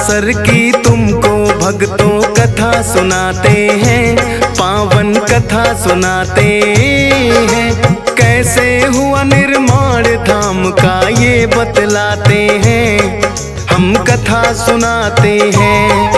Sir की तुमको भक्तों कथा सुनाते हैं, पावन कथा सुनाते हैं। कैसे हुआ निर्माण धाम का ये बतलाते हैं, हम कथा सुनाते हैं।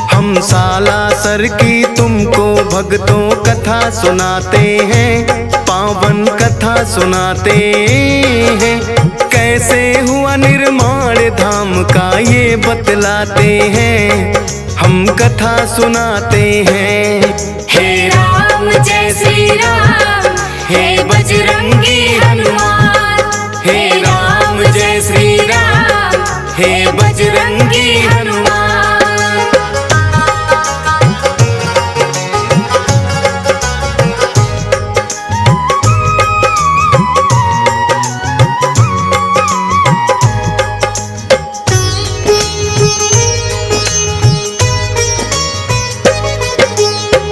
हम सालासर की तुमको भक्तों कथा सुनाते हैं, पावन कथा सुनाते हैं। कैसे हुआ निर्माण धाम का ये बतलाते हैं, हम कथा सुनाते हैं। हे राम जय श्री राम, हे बजरंगी हनुमान। हे राम जय श्री राम, हे बजरंगी हनुमान।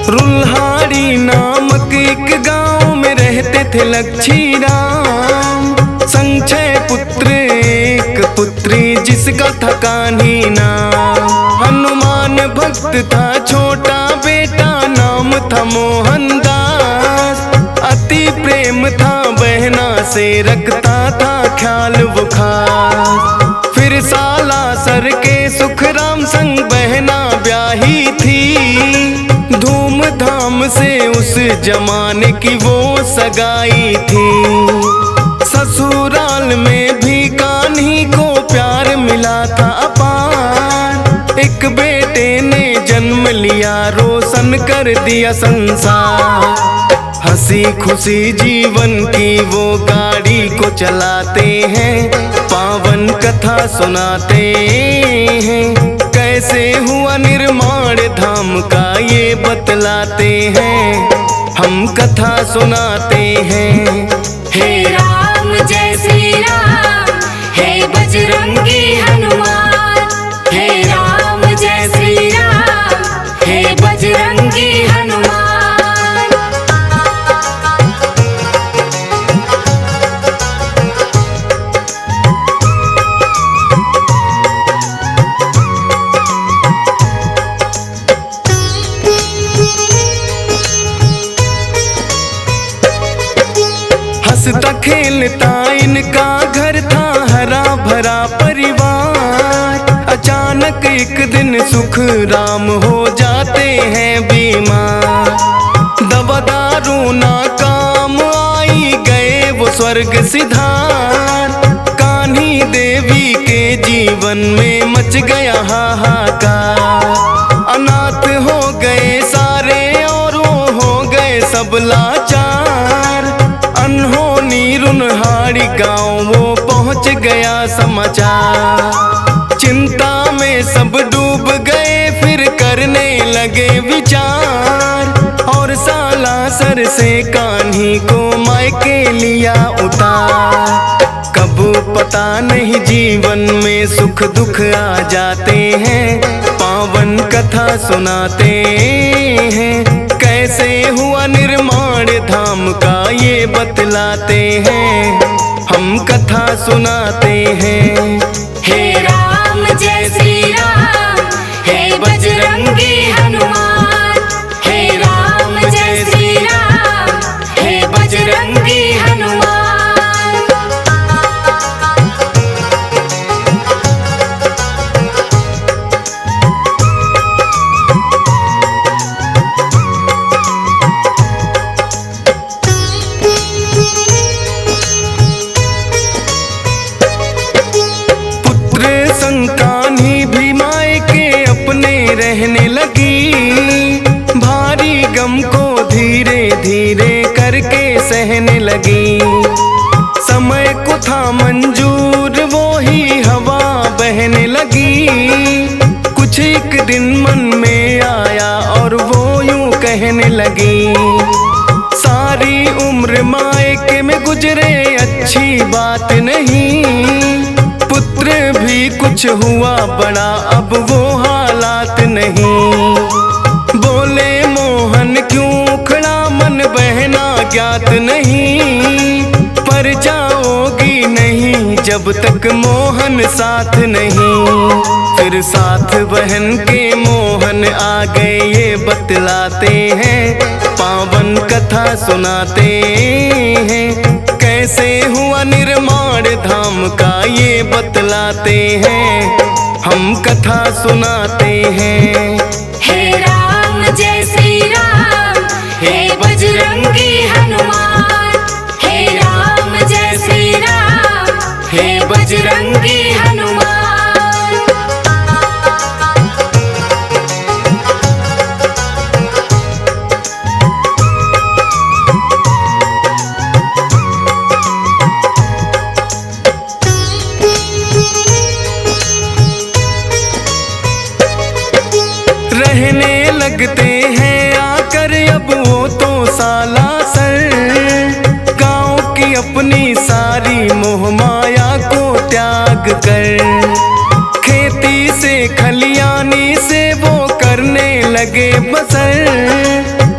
रुल्हाड़ी नामक एक गांव में रहते थे लक्ष्मी राम। संक्षय पुत्र एक पुत्री जिसका था कान्ही नाम। हनुमान भक्त था छोटा बेटा, नाम था मोहन दास। अति प्रेम था बहना से, रखता था ख्याल वो खास। फिर सालासर के सुखराम संग बहना ब्याही थी। धूमधाम से उस जमाने की वो सगाई थी। ससुराल में भी कान्ही को प्यार मिला था अपार। एक बेटे ने जन्म लिया, रोशन कर दिया संसार। हंसी खुशी जीवन की वो गाड़ी को चलाते हैं, पावन कथा सुनाते हैं। कैसे हुआ निर्माण धाम का ये बतलाते हैं, हम कथा सुनाते हैं। हे राम जय श्री राम, हे बजरंगी हनुमान। हे राम जय श्री राम, हे बजरंगी हनुमान। हंसता खेलता इनका घर था, हरा भरा परिवार। अचानक एक दिन सुख राम हो जाते हैं बीमार। दवा दारू ना काम आई, गए वो स्वर्ग सिधार। कान्ही देवी के जीवन में मच गया हाहाकार। अनाथ हो गए सारे और वो हो गए सब लाचार। अनहोनी रुन्हाड़ी गाँव वो पहुँच गया समाचार। चिंता में सब डूब गए, फिर करने लगे विचार। और सालासर से कान्ही को मायके लिया उतार। कब पता नहीं जीवन में सुख दुख आ जाते हैं, पावन कथा सुनाते हैं। कैसे हुआ निर्माण धाम का ये बतलाते हैं, हम कथा सुनाते हैं। हे राम जय श्री राम, हे बजरंगी हनुमान। हे राम जय श्री राम, हे बजरंगी हनुमान। कान्ही भी मायके अपने रहने लगी। भारी गम को धीरे धीरे करके सहने लगी। समय को था मंजूर, वो ही हवा बहने लगी। कुछ एक दिन मन में आया और वो यूं कहने लगी। सारी उम्र मायके में गुजरे अच्छी बात नहीं। पुत्र भी कुछ हुआ बड़ा, अब वो हालात नहीं। बोले मोहन क्यों खड़ा मन, बहना ज्ञात नहीं। पर जाओगी नहीं जब तक मोहन साथ नहीं। फिर साथ बहन के मोहन आ गए ये बतलाते हैं, पावन कथा सुनाते हैं। कैसे हुआ निर्माण धाम का ये बतलाते हैं, हम कथा सुनाते हैं। हे राम जय श्री राम, हे बजरंगी हनुमान। हे राम जय श्री राम, हे बजरंगी हनुमान। रहने लगते हैं आकर अब वो तो सालासर, गाँव की अपनी सारी मोह माया को त्याग कर। खेती से खलियानी से वो करने लगे बसर।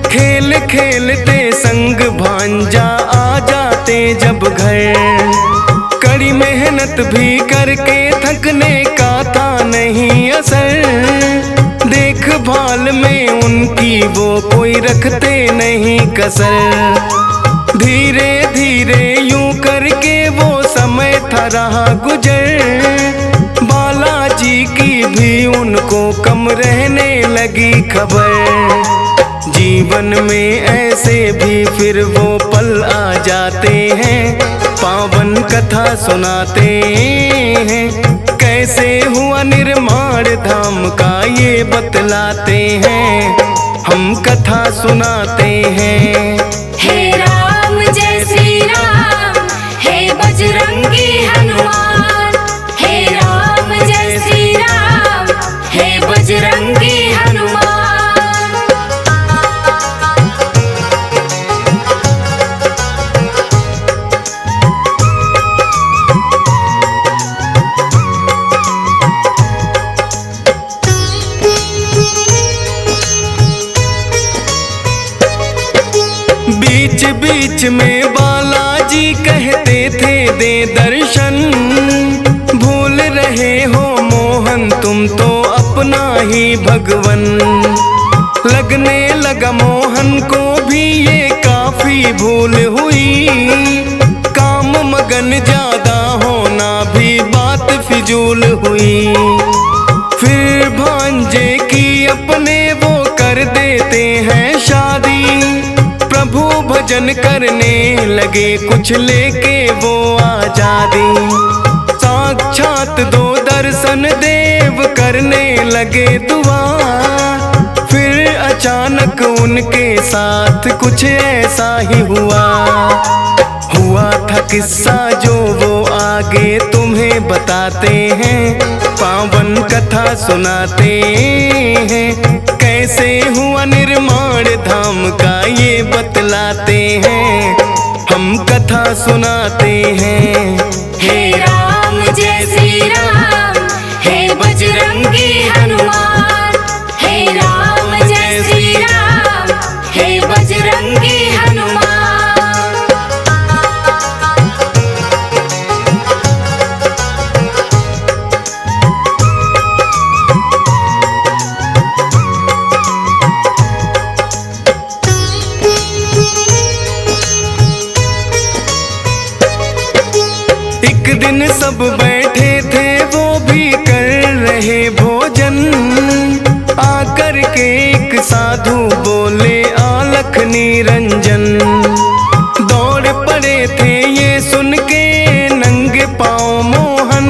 खेल खेलते संग भांजा आ जाते जब घर। कड़ी मेहनत भी करके थकने का था नहीं असर। देखभाल में उनकी वो कोई रखते नहीं कसर। धीरे धीरे यूं करके वो समय था रहा गुजर। बालाजी की भी उनको कम रहने लगी खबर। जीवन में ऐसे भी फिर वो पल आ जाते हैं, पावन कथा सुनाते हैं। कैसे हुआ निर्माण धाम का ये बतलाते हैं, हम कथा सुनाते हैं। हे राम जय श्री राम, हे बजरंगी हनुमान। हे राम जय श्री राम, हे बजरंगी हनुमान। बीच बीच में बालाजी कहते थे दे दर्शन। भूल रहे हो मोहन तुम तो अपना ही भगवन। लगने लगा मोहन को भी ये काफी भूल हुई। काम मगन ज्यादा होना भी बात फिजूल हुई। फिर भांजे की अपने वो कर देते हैं शादी। प्रभु भजन करने लगे कुछ लेके वो आजादी। साक्षात दो दर्शन देव करने लगे दुआ। फिर अचानक उनके साथ कुछ ऐसा ही हुआ था किस्सा जो वो आगे तुम्हें बताते हैं, पावन कथा सुनाते हैं। कैसे हुआ निर्माण धाम का ये बतलाते हैं, हम कथा सुनाते हैं। हे राम जय श्री राम, हे बजरंगी हनुमान। हे राम जय श्री राम, हे बजरंगी हनुमान। एक दिन सब बैठे थे वो भी कर रहे भोजन। आकर के एक साधु बोले आलख निरंजन। दौड़ पड़े थे ये सुन के नंगे पाँव मोहन।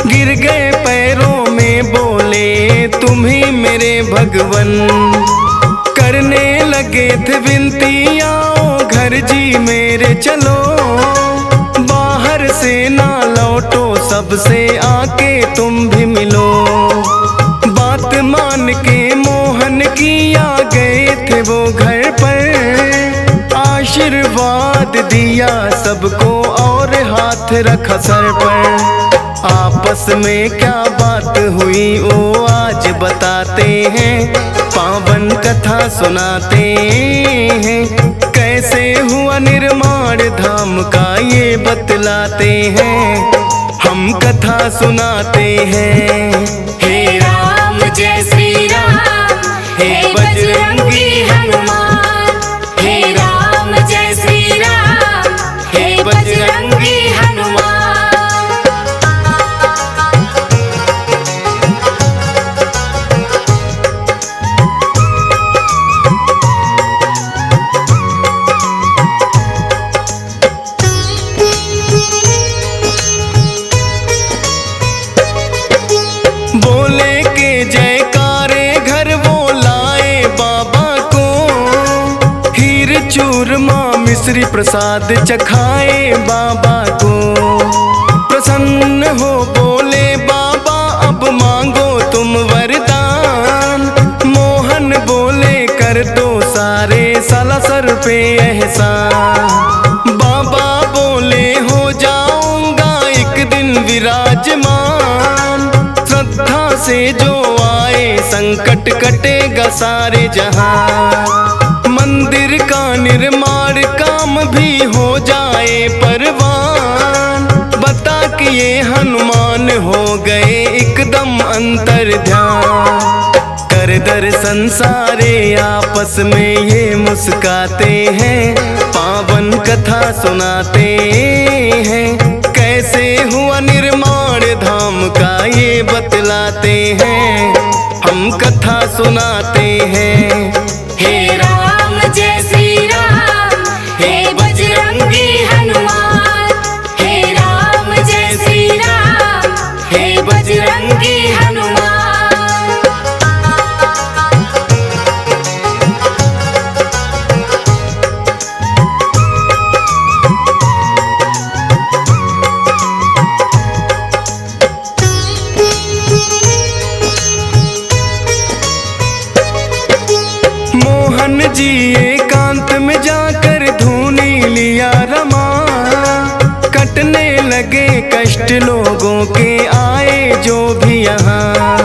गिर गए पैरों में बोले तुम ही मेरे भगवन। करने लगे थे विनती आओ घर जी मेरे चलो। बाहर से ना लौटो सबसे आके तुम भी मिलो। बात मान के मोहन की आ गए थे वो घर पर। आशीर्वाद दिया सबको और हाथ रखा सर पर। आपस में क्या बात हुई वो आज बताते हैं, पावन कथा सुनाते हैं। कैसे हुआ निर्माण धाम का ये बतलाते हैं, हम कथा सुनाते हैं। हे राम जय श्री राम, हे बजरंगी हनुमान। हे राम जय श्री राम, हे बजरंगी हनुमान। बोले के जयकारे घर वो लाए बाबा को, हीर चूरमा मिश्री प्रसाद चखाए बाबा को। प्रसन्न हो बोले बाबा अब मांगो तुम वरदान, मोहन बोले कर दो सारे साला सर पे एहसान। बाबा बोले हो जाऊंगा एक दिन विराजमान, श्रद्धा से जो आए संकट कटेगा सारे जहां। मंदिर का निर्माण काम भी हो जाए परवान, बता कि ये हनुमान हो गए एकदम अंतर ध्यान। कर दर्शन सारे आपस में ये मुस्काते हैं, पावन कथा सुनाते हैं। कैसे हुआ निर्माण धाम का ये बतलाते हैं, हम कथा सुनाते हैं। हे राम जय श्री राम, हे बजरंगी हनुमान। हे राम जय श्री राम, हे बजरंगी हनुमान। मोहन जी एकांत में जाकर धूनी लिया रमा, कटने लगे कष्ट लोगों के आए जो भी यहाँ।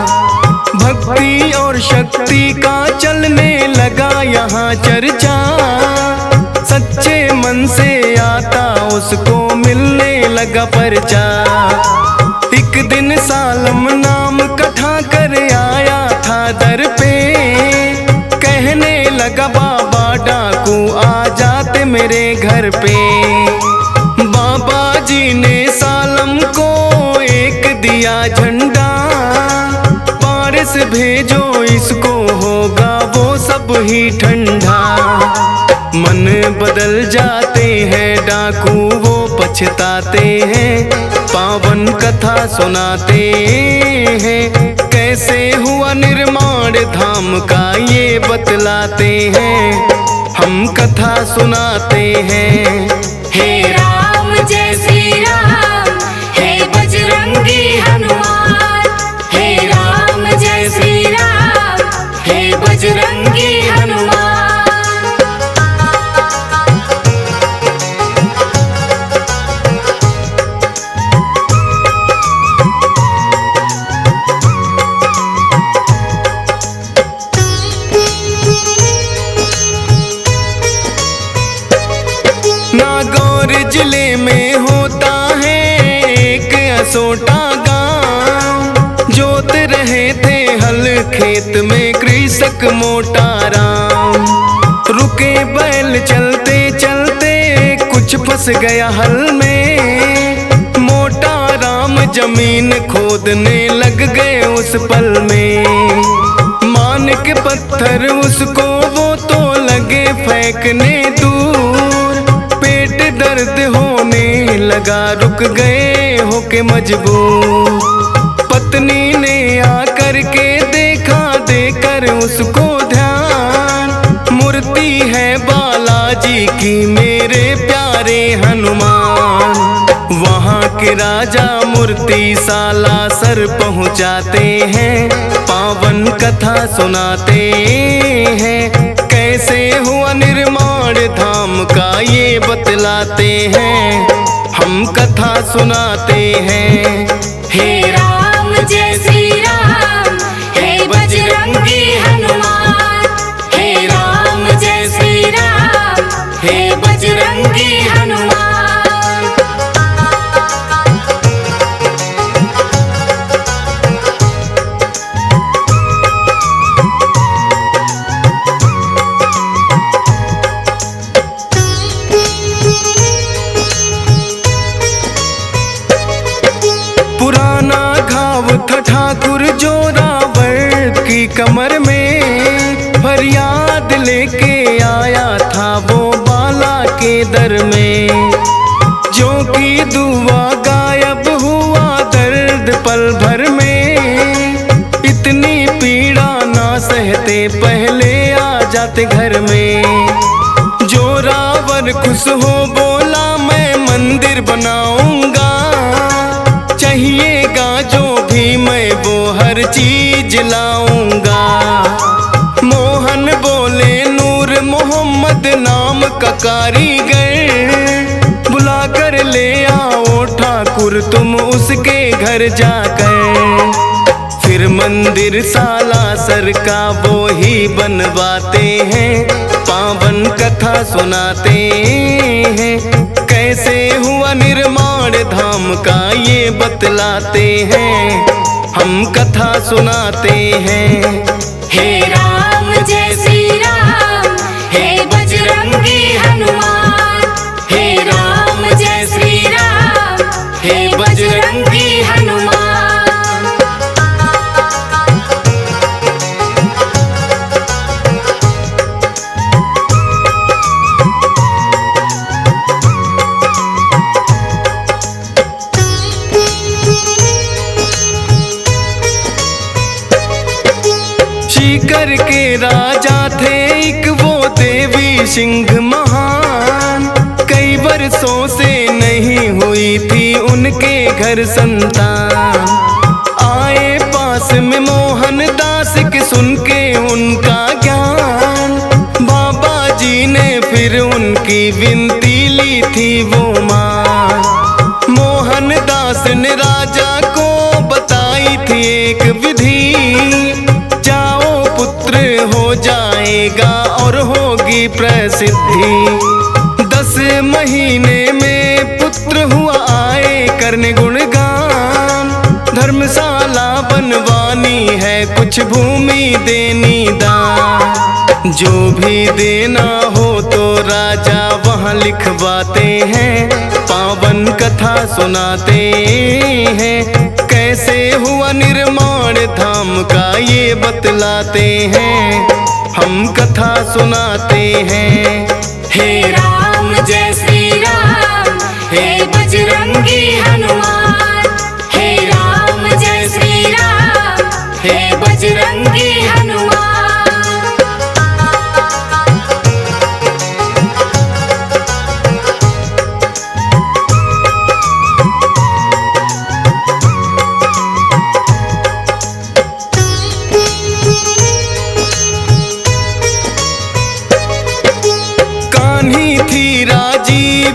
भक्ति और शक्ति का चलने लगा यहाँ चर्चा, सच्चे मन से आता उसको मिलने लगा परचा। एक दिन सालम नाम कथा कर आया था दर पे, कहने लगा बाबा डाकू आ जाते मेरे घर पे। बाबा जी ने सालम को एक दिया झंडा, बारिश भेजो इसको होगा वो सब ही ठंडा। मन बदल जाते हैं डाकू वो पछताते हैं, पावन कथा सुनाते हैं। कैसे हुआ निर्माण धाम का ये बतलाते हैं, हम कथा सुनाते हैं। हे राम जय श्री राम, हे बजरंगी हनुमान। हे राम जय श्री राम, हे बजरंगी हनुमान। नागौर जिले में होता है एक असोटा गांव, जोत रहे थे हल खेत में कृषक मोटा राम। रुके बैल चलते चलते कुछ फंस गया हल में, मोटा राम जमीन खोदने लग गए उस पल में। मान के पत्थर उसको वो तो लगे फेंकने दूर, पेट दर्द होने लगा रुक गए होके मजबूर। पत्नी ने आकर के देखा देकर उसको ध्यान, मूर्ति है बालाजी की मेरे प्यारे हनुमान। वहाँ के राजा मूर्ति साला सर पहुँचाते हैं, पावन कथा सुनाते हैं। कैसे हुआ निर्माण धाम का ये बतलाते हैं, हम कथा सुनाते हैं। हे राम जय श्री राम, हे बजरंगी हनुमान। हे राम जय श्री राम, हे बजरंगी हनुमान। पुराना घाव था ठाकुर जोरावर की कमर में, फरियाद लेके आया था वो बाला के दर में। जो की दुआ गायब हुआ दर्द पल भर में, इतनी पीड़ा ना सहते पहले आ जाते घर में। जोरावर खुश हो बोला मैं मंदिर बनाऊंगा, चाहिएगा जो भी मैं वो हर चीज लाऊंगा। मोहन बोले नूर मोहम्मद नाम का कारीगर, बुला कर ले आओ ठाकुर तुम उसके घर जाकर। फिर मंदिर सालासर का वो ही बनवाते हैं, पावन कथा सुनाते हैं। कैसे हुआ निर्माण धाम का ये बतलाते हैं, हम कथा सुनाते हैं। हे राम जय श्री राम, हे बजरंगी हनुमान। हे राम जय श्री राम, हे बजरंगी हनुमान। सीकर के राजा थे एक वो देवी सिंह महान, कई वर्षों से नहीं हुई थी उनके घर संतान। आए पास में मोहन दास के सुन के उनका ज्ञान, बाबा जी ने फिर उनकी विनती ली थी वो मान। मोहन दास ने राजा को बताई थी एक विधि, हो जाएगा और होगी प्रसिद्धि। 10 महीने में पुत्र हुआ आए करने गुणगान, धर्मशाला बनवानी है कुछ भूमि देनी दान। जो भी देना हो तो राजा वहाँ लिखवाते हैं, पावन कथा सुनाते हैं। कैसे हुआ निर्माण धाम का ये बतलाते हैं, हम कथा सुनाते हैं। हे राम जय श्री राम, हे बजरंगी हनुमान। हे राम जय श्री राम, हे बजरंगी हनुमान।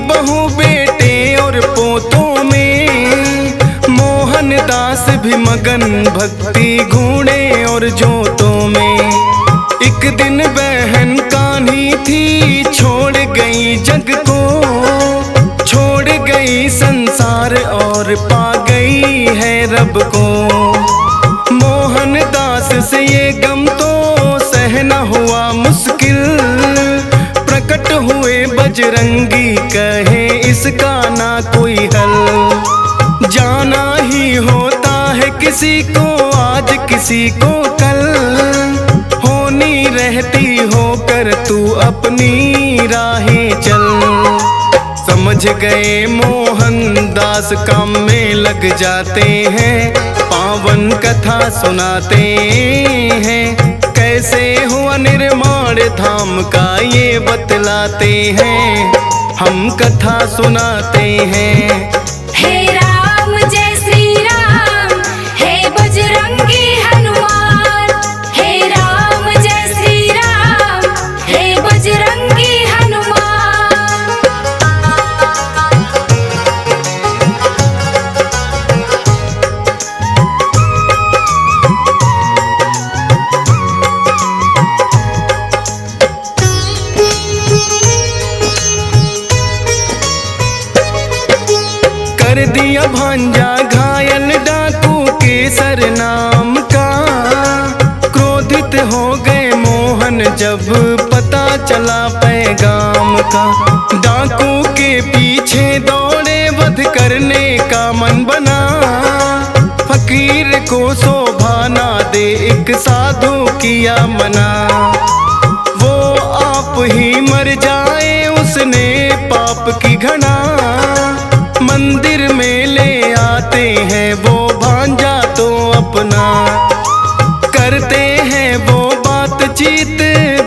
बहू बेटे और पोतों में, मोहन दास भी मगन भक्ति घूणे और जोतों में। एक दिन बहन कान्ही थी छोड़ गई जग को, छोड़ गई संसार और पा गई है रब को। मोहन दास से ये गम तो सहना हुआ मुश्किल, प्रकट हुए बजरंगी कहे इसका ना कोई हल। जाना ही होता है किसी को आज किसी को कल, होनी रहती होकर तू अपनी राहें चल। समझ गए मोहन दास काम में लग जाते हैं, पावन कथा सुनाते हैं। कैसे हुआ निर्माण धाम का ये बतलाते हैं, हम कथा सुनाते हैं। हे राम जय श्री राम, हे बजरंगी हनुमान। हे राम जय श्री राम, हे बजरंगी हनुमान। कर दिया भांजा घायल डाकू केसर नाम का। क्रोधित हो गए मोहन जब पता चला पैगाम का। डाकू के पीछे दौड़े वध करने का मन बना। फकीर को शोभा ना दे एक साधु किया मना। वो आप ही मर जाए उसने पाप की घना। मंदिर में ले आते हैं वो भांजा तो अपना। करते हैं वो बातचीत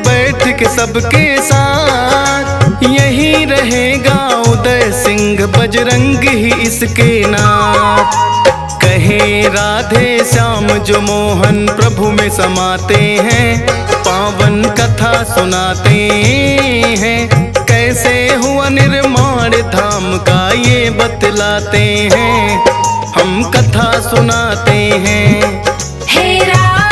बैठ के सबके साथ। यही रहेगा उदय सिंह बजरंग ही इसके नाथ। कहे राधे श्याम जो मोहन प्रभु में समाते हैं। पावन कथा सुनाते हैं। कैसे हुआ निर्माण धाम का ये बतलाते हैं। हम कथा सुनाते हैं। हे राम